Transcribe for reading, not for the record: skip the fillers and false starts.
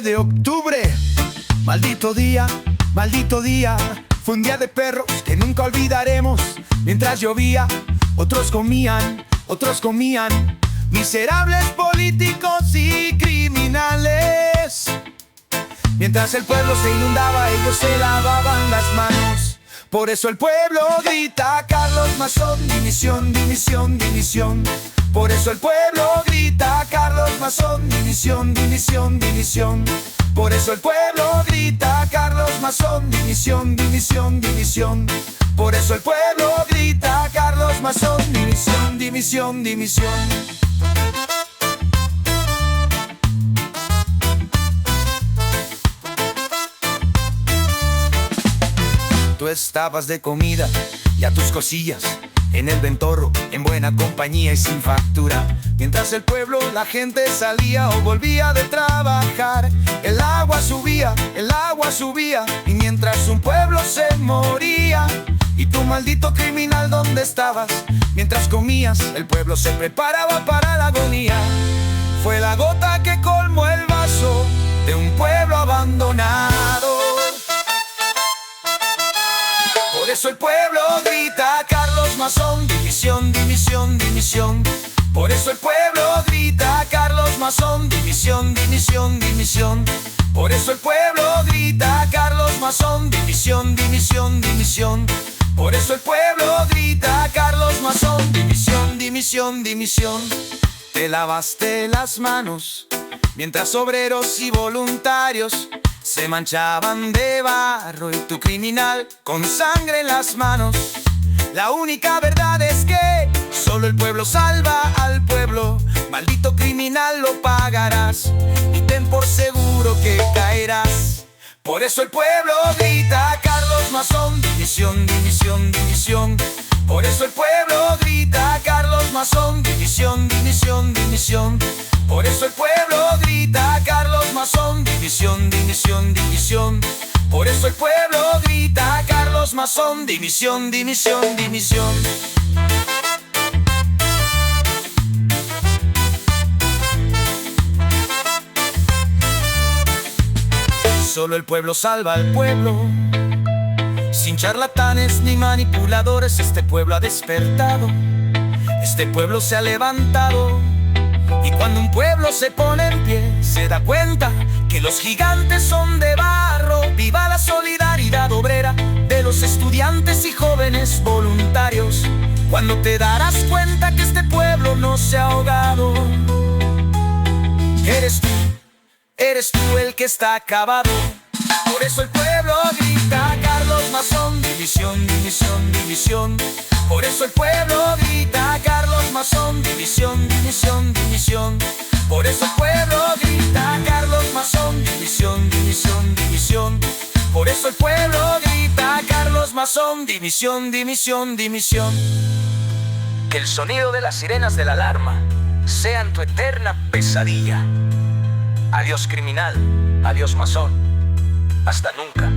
de octubre. Maldito día, fue un día de perros que nunca olvidaremos. Mientras llovía, otros comían. Miserables políticos y criminales. Mientras el pueblo se inundaba, ellos se lavaban las manos. Por eso el pueblo grita: Carlos Mazzón, dimisión, dimisión, dimisión. Por eso el pueblo grita: Carlos Mazzón, dimisión, dimisión, dimisión. Por eso el pueblo grita: Carlos Mazzón, dimisión, dimisión, dimisión. Por eso el pueblo grita: Carlos Mazzón, dimisión, dimisión, dimisión. Tú estabas de comida y a tus cosillas en el ventorro, en buena compañía y sin factura. Mientras el pueblo, la gente salía o volvía de trabajar, el agua subía, y mientras un pueblo se moría. Y tú, maldito criminal, ¿dónde estabas? Mientras comías, el pueblo se preparaba para la agonía. Fue la gota que colmó el vaso de un pueblo abandonado. Por eso el pueblo grita: Carlos Mazzón, dimisión, dimisión, dimisión. Por eso el pueblo grita: Carlos Mazzón, dimisión, dimisión, dimisión. Por eso el pueblo grita: Carlos Mazzón, dimisión, dimisión, dimisión. Por eso el pueblo grita: Carlos Mazzón, dimisión, dimisión, dimisión. Te lavaste las manos mientras obreros y voluntarios se manchaban de barro, y tu criminal con sangre en las manos. La única verdad es que solo el pueblo salva al pueblo. Maldito criminal, lo pagarás y ten por seguro que caerás. Por eso el pueblo grita: Carlos Mazzón, dimisión, dimisión, dimisión. Por eso el pueblo grita: Carlos Mazzón, dimisión, dimisión, dimisión. Por eso el pueblo grita: Carlos Mazzón, dimisión, dimisión, dimisión. Por eso el pueblo grita: Carlos Mazzón, dimisión, dimisión, dimisión. Solo el pueblo salva al pueblo. Sin charlatanes ni manipuladores, este pueblo ha despertado. Este pueblo se ha levantado. Y cuando un pueblo se pone en pie, se da cuenta que los gigantes son de barro. Viva la solidaridad obrera de los estudiantes y jóvenes voluntarios. Cuando te darás cuenta que este pueblo no se ha ahogado. Eres tú el que está acabado. Por eso el pueblo grita: Carlos Mazzón, dimisión, dimisión, división. Por eso el pueblo grita: Carlos Mazzón, dimisión, dimisión, dimisión. Por eso el pueblo grita: Carlos Mazzón, dimisión, dimisión, división. Por eso el pueblo grita: Carlos Mazzón, dimisión, dimisión, dimisión. Que el sonido de las sirenas de la alarma sean tu eterna pesadilla. Adiós criminal, adiós Mazzón, hasta nunca.